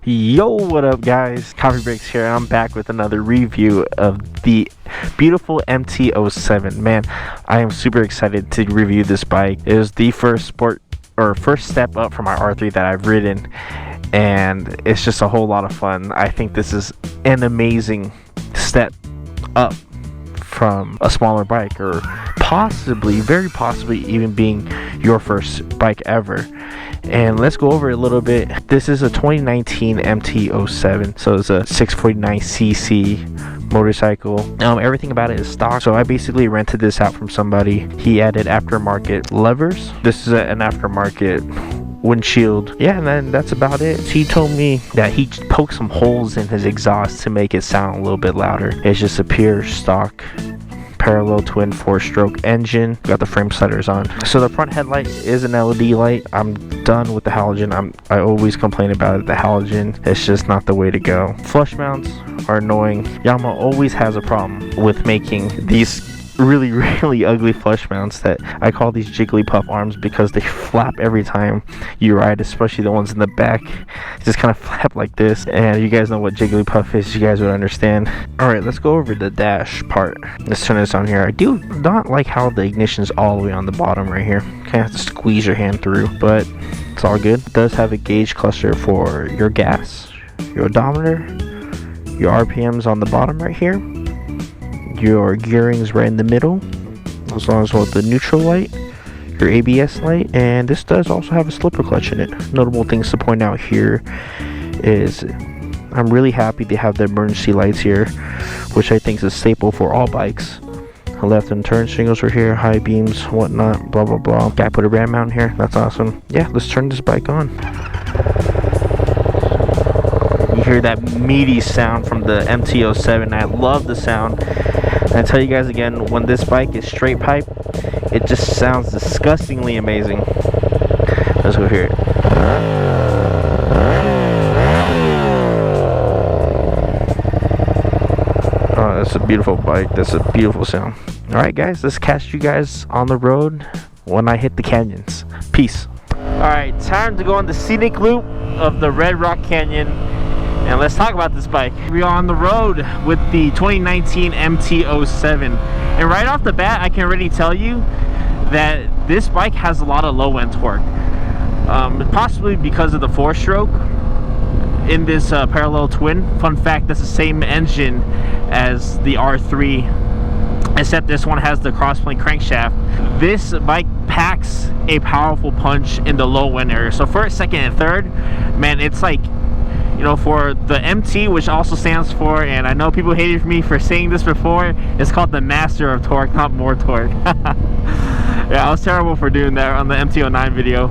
Yo, what up guys? Coffee Breaks here, and I'm back with another review of the beautiful MT-07. Man, I am super excited to review this bike. It was the first step up from my R3 that I've ridden, and it's just a whole lot of fun. I think this is an amazing step up from a smaller bike, or possibly, very possibly even being your first bike ever. And let's go over it a little bit. This is a 2019 MT-07, so it's a 649cc motorcycle. Everything about it is stock, so I basically rented this out from somebody. He added aftermarket levers. This is an aftermarket windshield. Yeah, and then that's about it. He told me that he poked some holes in his exhaust to make it sound a little bit louder. It's just a pure stock parallel twin 4-stroke engine. Got the frame sliders on. So the front headlight is an LED light. I'm done with the halogen. I always complain about it, the halogen. It's just not the way to go. Flush mounts are annoying. Yamaha always has a problem with making these really ugly flush mounts that I call these Jigglypuff arms, because they flap every time you ride, especially the ones in the back. Just kind of flap like this, and you guys know what Jigglypuff is, you guys would understand. Alright, let's go over the dash part. Let's turn this on here. I do not like how the ignition is all the way on the bottom right here. Kind of have to squeeze your hand through, but it's all good. It does have a gauge cluster for your gas, your odometer, your RPMs on the bottom right here, your gearing's right in the middle, as long as with the neutral light, your ABS light, and this does also have a slipper clutch in it. Notable things to point out here is I'm really happy they have the emergency lights here, which I think is a staple for all bikes. Left and turn signals are here, high beams, whatnot, blah blah blah. Guy put a RAM mount here, that's awesome. Yeah, let's turn this bike on. You hear that meaty sound from the MT-07. I love the sound. And I tell you guys again, when this bike is straight pipe, it just sounds disgustingly amazing. Let's go hear it. Oh, that's a beautiful bike. That's a beautiful sound. Alright guys, let's catch you guys on the road when I hit the canyons. Peace. Alright, time to go on the scenic loop of the Red Rock Canyon. And let's talk about this bike. We are on the road with the 2019 MT-07. And right off the bat, I can already tell you that this bike has a lot of low-end torque. Possibly because of the 4-stroke in this parallel twin. Fun fact, that's the same engine as the R3, except this one has the crossplane crankshaft. This bike packs a powerful punch in the low-end area. So first, second, and third, man, it's like, you know, for the MT, which also stands for, and I know people hated me for saying this before, it's called the master of torque, not more torque. Yeah, I was terrible for doing that on the MT-09 video.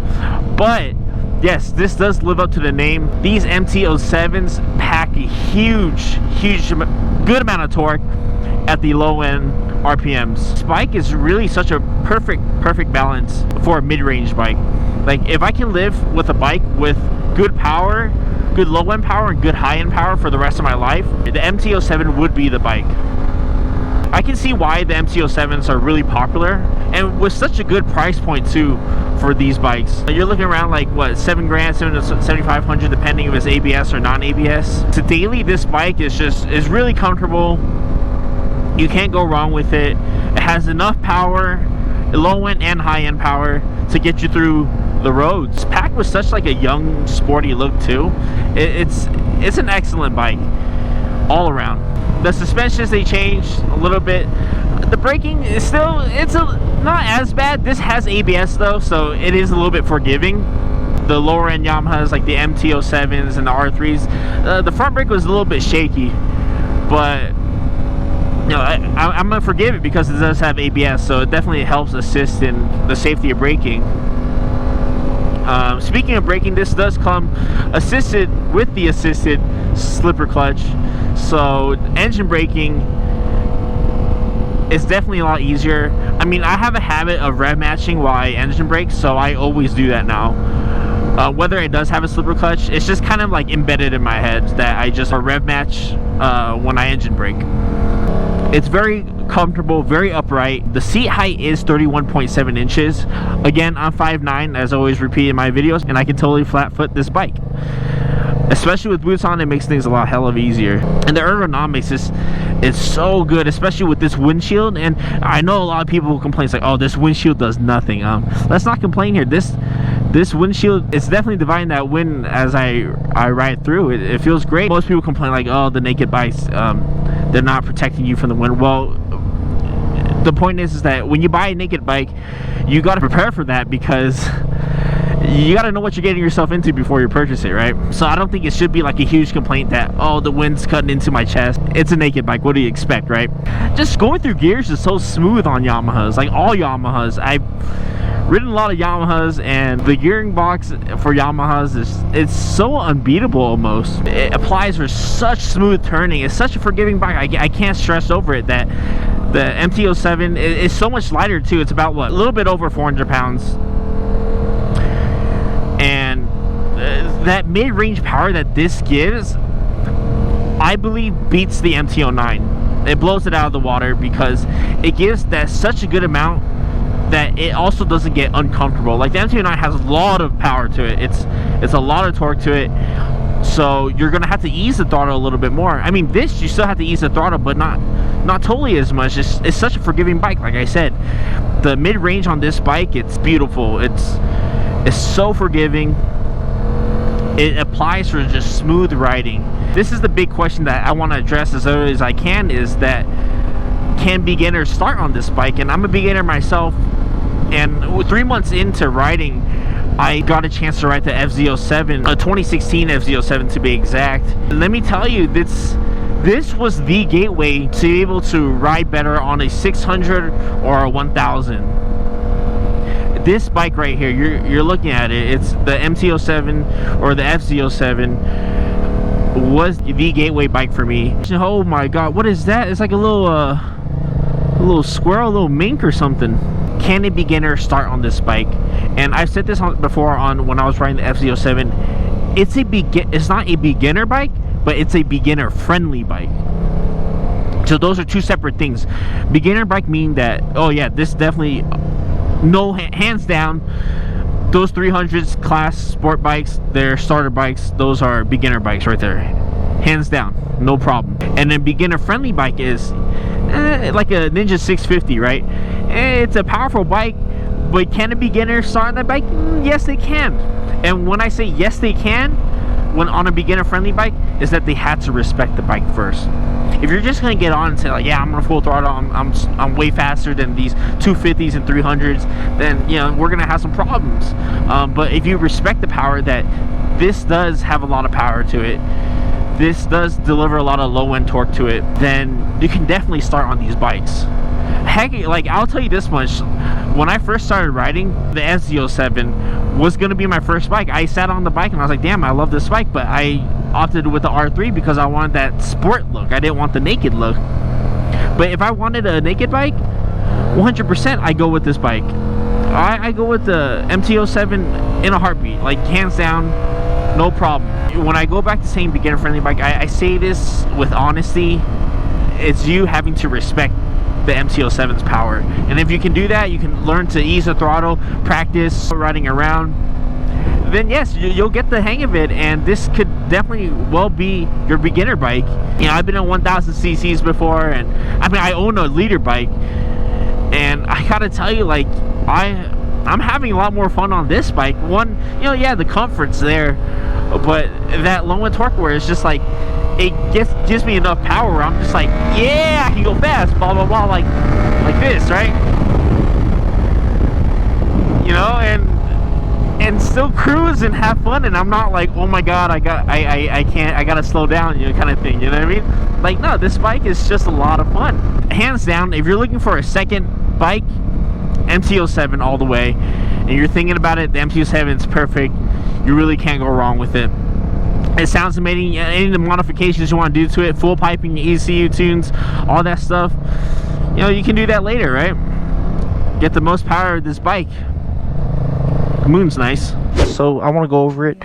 But yes, this does live up to the name. These MT-07s pack a huge good amount of torque at the low end RPMs. This bike is really such a perfect balance for a mid-range bike. Like, if I can live with a bike with good power, good low-end power, and good high-end power for the rest of my life, the MT-07 would be the bike. I can see why the MT-07s are really popular, and with such a good price point too for these bikes. You're looking around like what, $7 grand, $7,500, depending if it's ABS or non-ABS. To daily, this bike is really comfortable. You can't go wrong with it. It has enough power, low-end and high-end power, to get you through the roads. It's packed with such like a young, sporty look too. It's an excellent bike all around. The suspensions, they changed a little bit. The braking is still, not as bad. This has ABS though, so it is a little bit forgiving. The lower end Yamahas like the MT-07s and the R3s, the front brake was a little bit shaky, but you know, I'm gonna forgive it because it does have ABS, so it definitely helps assist in the safety of braking. Speaking of braking, this does come assisted with the assisted slipper clutch, so engine braking is definitely a lot easier. I mean, I have a habit of rev matching while I engine brake, so I always do that now. Whether it does have a slipper clutch, it's just kind of like embedded in my head that I just rev match when I engine brake. It's very comfortable, very upright. The seat height is 31.7 inches. Again, I'm 5'9", as always repeat in my videos, and I can totally flat foot this bike. Especially with boots on, it makes things a lot hell of easier. And the ergonomics is so good, especially with this windshield. And I know a lot of people will complain, it's like, oh, this windshield does nothing. Let's not complain here. This windshield, it's definitely dividing that wind as I ride through. It feels great. Most people complain like, oh, the naked bikes, they're not protecting you from the wind. Well, the point is that when you buy a naked bike, you got to prepare for that, because you got to know what you're getting yourself into before you purchase it, right? So I don't think it should be like a huge complaint that, oh, the wind's cutting into my chest. It's a naked bike, what do you expect, right? Just going through gears is so smooth on Yamahas, like all Yamahas. I've ridden a lot of Yamahas, and the gearing box for Yamahas it's so unbeatable almost. It applies for such smooth turning. It's such a forgiving bike. I can't stress over it that the MT-07 is so much lighter too. It's about, what, a little bit over 400 pounds. And that mid-range power that this gives, I believe, beats the MT-09. It blows it out of the water, because it gives that such a good amount that it also doesn't get uncomfortable. Like the MT-09 has a lot of power to it. It's a lot of torque to it. So you're gonna have to ease the throttle a little bit more. I mean, this, you still have to ease the throttle, but not totally as much. It's such a forgiving bike. Like I said, the mid-range on this bike, it's beautiful. It's so forgiving. It applies for just smooth riding. This is the big question that I want to address as early as I can, is that can beginners start on this bike? And I'm a beginner myself, and 3 months into riding, I got a chance to ride the FZ07, a 2016 FZ07 to be exact. Let me tell you, this was the gateway to be able to ride better on a 600 or a 1000. This bike right here, you're looking at it, it's the MT-07 or the FZ07, was the gateway bike for me. Oh my god, what is that? It's like a little squirrel, a little mink or something. Can a beginner start on this bike? And I've said this before on when I was riding the FZ07. It's not a beginner bike, but it's a beginner friendly bike. So those are two separate things. Beginner bike mean that, oh yeah, this definitely, no, hands down, those 300s class sport bikes, they're starter bikes. Those are beginner bikes right there, hands down, no problem. And then beginner friendly bike is like a Ninja 650, right? It's a powerful bike, but can a beginner start on that bike? Yes, they can. And when I say yes, they can, when on a beginner friendly bike, is that they had to respect the bike first. If you're just gonna get on and say like, yeah, I'm gonna full throttle, I'm way faster than these 250s and 300s, then, you know, we're gonna have some problems. But if you respect the power, that this does have a lot of power to it, this does deliver a lot of low end torque to it, then you can definitely start on these bikes. Heck, like, I'll tell you this much, when I first started riding, the FZ07 was gonna be my first bike. I sat on the bike and I was like, damn, I love this bike, but I opted with the R3 because I wanted that sport look. I didn't want the naked look. But if I wanted a naked bike, 100% I go with this bike. I go with the MT-07 in a heartbeat, like hands down, no problem. When I go back to saying beginner friendly bike, I say this with honesty. It's you having to respect the MT-07's power, and if you can do that, you can learn to ease the throttle, practice riding around, then yes, you'll get the hang of it, and this could definitely well be your beginner bike. You know, I've been on 1000 cc's before, and I mean, I own a leader bike, and I gotta tell you, like, I'm having a lot more fun on this bike. One, you know, yeah, the comfort's there, but that low end torque where it's just like, it gives me enough power where I'm just like, yeah, I can go fast, blah blah blah, like this, right? You know, and still cruise and have fun, and I'm not like, oh my god, I gotta slow down, you know, kind of thing. You know what I mean? Like, no, this bike is just a lot of fun. Hands down, if you're looking for a second bike, MT-07 all the way, and you're thinking about it, the MT-07 is perfect. You really can't go wrong with it. It sounds amazing. Any of the modifications you want to do to it, full piping, ECU tunes, all that stuff, you know, you can do that later, right? Get the most power of this bike. The moon's nice. So I want to go over it.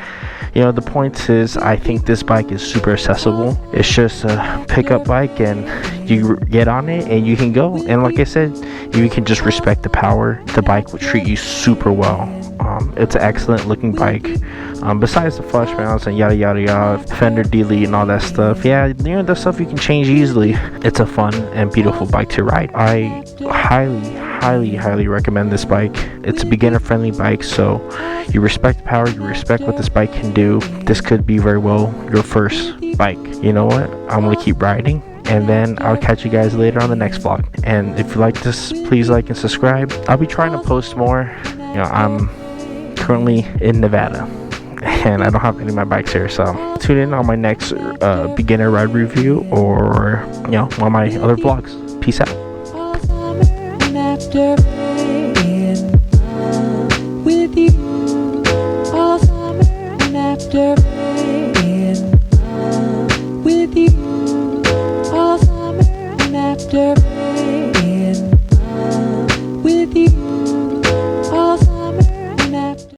You know, the point is, I think this bike is super accessible. It's just a pickup bike, and you get on it and you can go. And like I said, you can just respect the power. The bike will treat you super well. It's an excellent looking bike. Besides the flush mounts and yada yada yada, fender delete and all that stuff, yeah, you know, the stuff you can change easily. It's a fun and beautiful bike to ride. I highly recommend this bike. It's a beginner friendly bike, so you respect the power, you respect what this bike can do. This could be very well your first bike. You know what, I'm gonna keep riding, and then I'll catch you guys later on the next vlog. And if you like this, please like and subscribe. I'll be trying to post more. You know, I'm currently in Nevada and I don't have any of my bikes here, so tune in on my next beginner ride review, or you know, one of my other vlogs. Peace out.